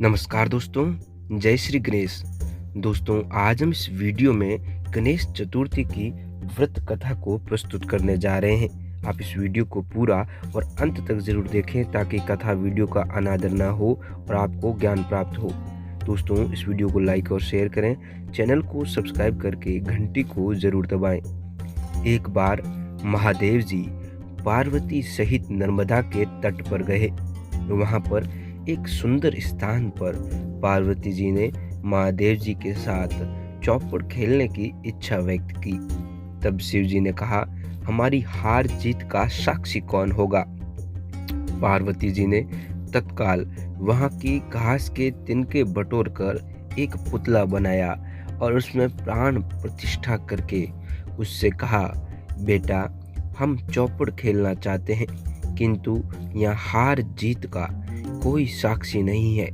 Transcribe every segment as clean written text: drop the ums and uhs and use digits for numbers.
नमस्कार दोस्तों, जय श्री गणेश। दोस्तों, आज हम इस वीडियो में गणेश चतुर्थी की व्रत कथा को प्रस्तुत करने जा रहे हैं। आप इस वीडियो को पूरा और अंत तक जरूर देखें ताकि कथा वीडियो का अनादर ना हो और आपको ज्ञान प्राप्त हो। दोस्तों, इस वीडियो को लाइक और शेयर करें, चैनल को सब्सक्राइब करके घंटी को जरूर दबाएं। एक बार महादेव जी पार्वती सहित नर्मदा के तट पर गए। वहां पर एक सुंदर स्थान पर पार्वती जी ने महादेव जी के साथ चौपड़ खेलने की इच्छा व्यक्त की। तब शिव जी ने कहा, हमारी हार जीत का साक्षी कौन होगा? पार्वती जी ने तत्काल वहां की घास के तिनके बटोरकर एक पुतला बनाया और उसमें प्राण प्रतिष्ठा करके उससे कहा, बेटा, हम चौपड़ खेलना चाहते हैं, किंतु यहाँ हार जीत का कोई साक्षी नहीं है।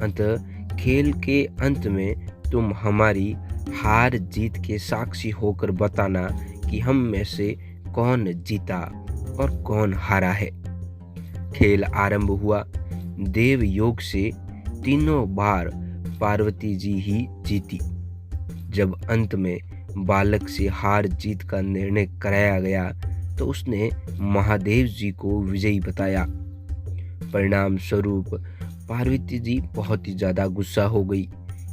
अतः खेल के अंत में तुम हमारी हार जीत के साक्षी होकर बताना कि हम में से कौन जीता और कौन हारा है। खेल आरंभ हुआ। देव योग से तीनों बार पार्वती जी ही जीती। जब अंत में बालक से हार जीत का निर्णय कराया गया तो उसने महादेव जी को विजयी बताया। परिणाम स्वरूप पार्वती जी बहुत ही ज्यादा गुस्सा हो गई,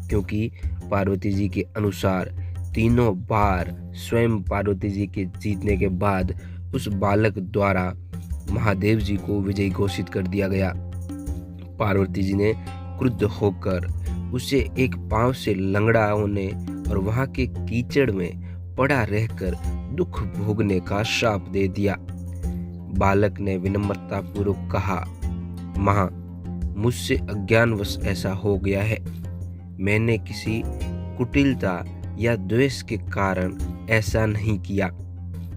क्योंकि पार्वती जी के अनुसार तीनों बार स्वयं पार्वती जी के जीतने के बाद उस बालक द्वारा महादेव जी को विजयी घोषित कर दिया गया। पार्वती जी ने क्रुद्ध होकर उसे एक पांव से लंगड़ा होने और वहां के कीचड़ में पड़ा रहकर दुख भोगने का श्राप दे दिया। बालक ने विनम्रता पूर्वक कहा, मां, मुझसे अज्ञानवश ऐसा हो गया है। मैंने किसी कुटिलता या द्वेष के कारण ऐसा नहीं किया।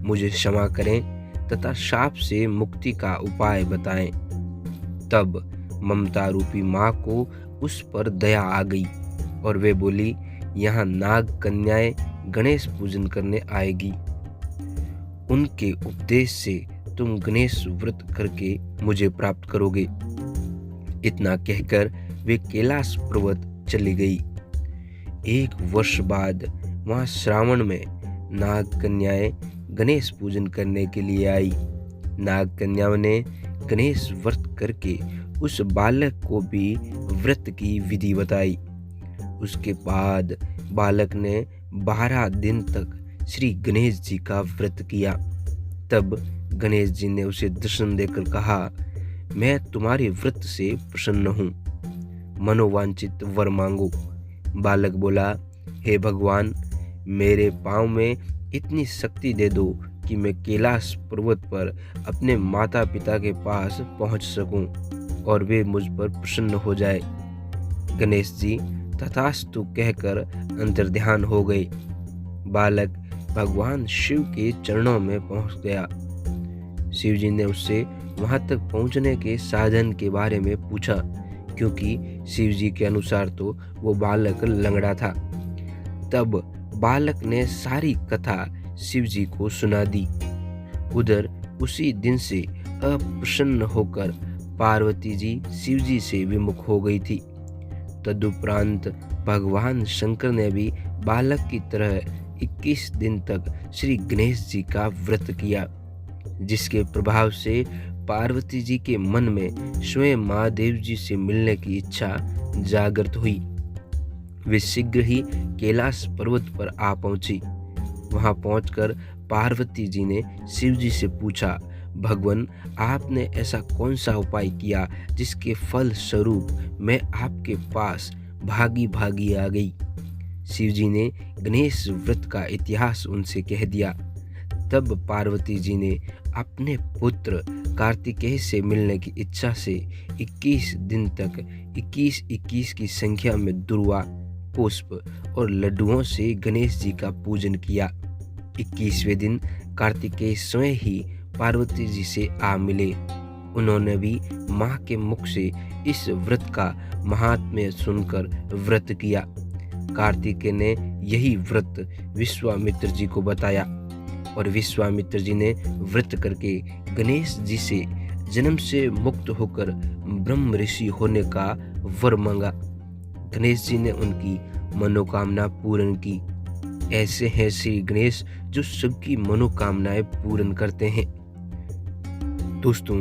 मुझे क्षमा करें तथा शाप से मुक्ति का उपाय बताएं। तब ममता रूपी मां को उस पर दया आ गई और वे बोली, यहाँ नाग कन्याएं गणेश पूजन करने आएगी। उनके उपदेश से तुम गणेश व्रत करके मुझे प्राप्त करोगे। इतना कहकर वे कैलाश पर्वत चली गई। एक वर्ष बाद वहां श्रावण में नाग कन्याएं गणेश पूजन करने के लिए आई। नाग कन्याओं ने गणेश व्रत करके उस बालक को भी व्रत की विधि बताई। उसके बाद बालक ने 12 दिन तक श्री गणेश जी का व्रत किया। तब गणेश जी ने उसे दर्शन देकर कहा, मैं तुम्हारे व्रत से प्रसन्न हूँ, मनोवांछित वर मांगो। बालक बोला, हे भगवान, मेरे पांव में इतनी शक्ति दे दो कि मैं कैलाश पर्वत पर अपने माता पिता के पास पहुँच सकूं और वे मुझ पर प्रसन्न हो जाए। गणेश जी तथास्तु कहकर अंतर्ध्यान हो गए। बालक भगवान शिव के चरणों में पहुंच गया। शिव जी ने उससे वहां तक पहुंचने के साधन के बारे में पूछा, क्योंकि शिव जी के अनुसार तो वो बालक लंगड़ा था। तब बालक ने सारी कथा शिव जी को सुना दी। उधर उसी दिन से अप्रसन्न होकर पार्वती जी शिव जी से विमुख हो गई थी। तदुपरांत भगवान शंकर ने भी बालक की तरह 21 दिन तक श्री गणेश जी का व्रत किया, जिसके प्रभाव से पार्वती जी के मन में स्वयं महादेव जी से मिलने की इच्छा जागृत हुई। वे शीघ्र ही कैलाश पर्वत पर आ पहुंची। वहां पहुंचकर पार्वती जी ने शिव जी से पूछा, भगवान, आपने ऐसा कौन सा उपाय किया जिसके फल स्वरूप मैं आपके पास भागी भागी आ गई? शिव जी ने गणेश व्रत का इतिहास उनसे कह दिया। तब पार्वती जी ने अपने पुत्र कार्तिकेय से मिलने की इच्छा से 21 दिन तक 21-21 की संख्या में दुर्वा, पुष्प और लड्डुओं से गणेश जी का पूजन किया। 21वें दिन कार्तिकेय स्वयं ही पार्वती जी से आ मिले। उन्होंने भी माँ के मुख से इस व्रत का महात्म्य सुनकर व्रत किया। कार्तिकेय ने यही व्रत विश्वामित्र जी को बताया और विश्वामित्र जी ने व्रत करके गणेश जी से जन्म से मुक्त होकर ब्रह्म ऋषि होने का वर मांगा। गणेश जी ने उनकी मनोकामना पूर्ण की। ऐसे हैं श्री गणेश जो सबकी मनोकामनाएं पूर्ण करते हैं। दोस्तों,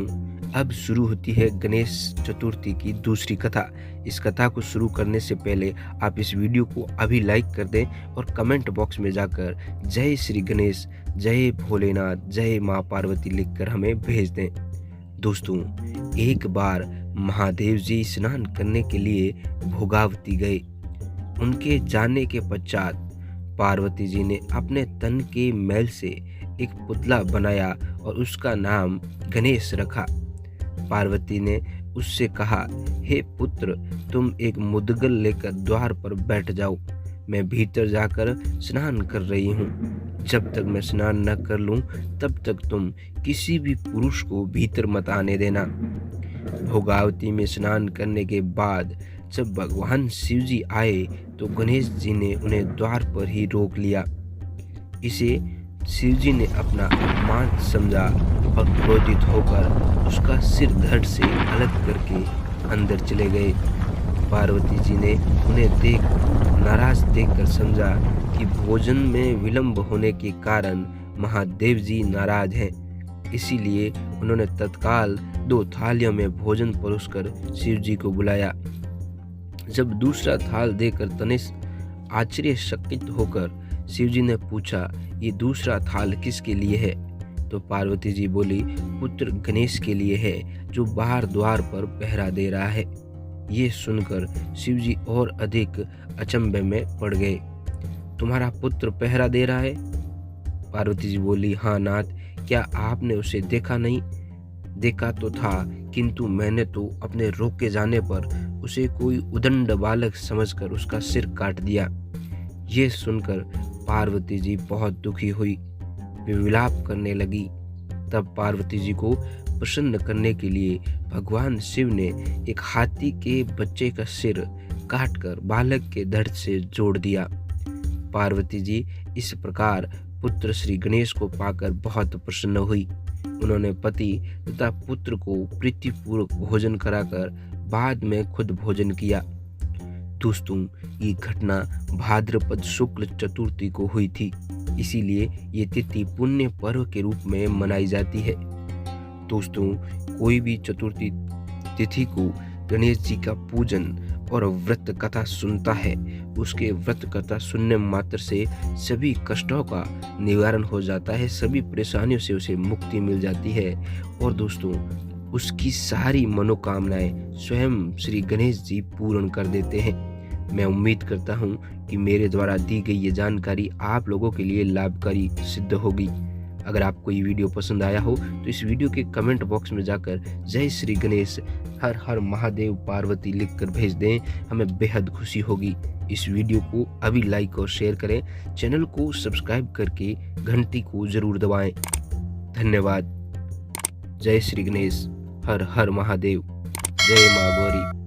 अब शुरू होती है गणेश चतुर्थी की दूसरी कथा। इस कथा को शुरू करने से पहले आप इस वीडियो को अभी लाइक कर दें और कमेंट बॉक्स में जाकर जय श्री गणेश, जय भोलेनाथ, जय माँ पार्वती लिखकर हमें भेज दें। दोस्तों, एक बार महादेव जी स्नान करने के लिए भोगावती गए। उनके जाने के पश्चात पार्वती जी ने अपने तन के मैल से एक पुतला बनाया और उसका नाम गणेश रखा। पार्वती ने उससे कहा, हे पुत्र, तुम एक मुद्गल लेकर द्वार पर बैठ जाओ। मैं भीतर जाकर स्नान कर रही हूँ। जब तक मैं स्नान न कर लूँ तब तक तुम किसी भी पुरुष को भीतर मत आने देना। भोगावती में स्नान करने के बाद जब भगवान शिव जी आए तो गणेश जी ने उन्हें द्वार पर ही रोक लिया। इसे शिव जी ने अपना अपमान समझा और क्रोधित होकर उसका सिर धड़ से अलग करके अंदर चले गए। पार्वती जी ने उन्हें नाराज देखकर समझा कि भोजन में विलंब होने के कारण महादेव जी नाराज हैं। इसीलिए उन्होंने तत्काल 2 थालियों में भोजन परोसकर शिव जी को बुलाया। जब दूसरा थाल देकर तनिष आश्चर्यचकित होकर शिव जी ने पूछा, ये दूसरा थाल किसके लिए है? तो पार्वती जी बोली, पुत्र गणेश के लिए है, जो बाहर द्वार पर पहरा दे रहा है। ये सुनकर शिव जी और अधिक अचंभे में पड़ गए। तुम्हारा पुत्र पहरा दे रहा है? पार्वती जी बोली, हाँ नाथ, क्या आपने उसे देखा नहीं? देखा तो था, किंतु मैंने तो अपने रोके जाने पर उसे कोई उदंड बालक समझकर उसका सिर काट दिया। ये सुनकर पार्वती जी बहुत दुखी हुई, वे विलाप करने लगी। तब पार्वती जी को प्रसन्न करने के लिए भगवान शिव ने एक हाथी के बच्चे का सिर काटकर बालक के धड़ से जोड़ दिया। पार्वती जी इस प्रकार पुत्र श्री गणेश को पाकर बहुत प्रसन्न हुई। उन्होंने पति तथा पुत्र को प्रीतिपूर्वक भोजन कराकर बाद में खुद भोजन किया। दोस्तों, ये घटना भाद्रपद शुक्ल चतुर्थी को हुई थी, इसीलिए ये तिथि पुण्य पर्व के रूप में मनाई जाती है। दोस्तों, कोई भी चतुर्थी तिथि को गणेश जी का पूजन और व्रत कथा सुनता है, उसके व्रत कथा सुनने मात्र से सभी कष्टों का निवारण हो जाता है, सभी परेशानियों से उसे मुक्ति मिल जाती है और दोस्तों, उसकी सारी मनोकामनाएं स्वयं श्री गणेश जी पूर्ण कर देते हैं। मैं उम्मीद करता हूं कि मेरे द्वारा दी गई ये जानकारी आप लोगों के लिए लाभकारी सिद्ध होगी। अगर आपको ये वीडियो पसंद आया हो तो इस वीडियो के कमेंट बॉक्स में जाकर जय श्री गणेश, हर हर महादेव, पार्वती लिखकर भेज दें, हमें बेहद खुशी होगी। इस वीडियो को अभी लाइक और शेयर करें, चैनल को सब्सक्राइब करके घंटी को जरूर दबाएं। धन्यवाद। जय श्री गणेश, हर हर महादेव, जय माँ गौरी।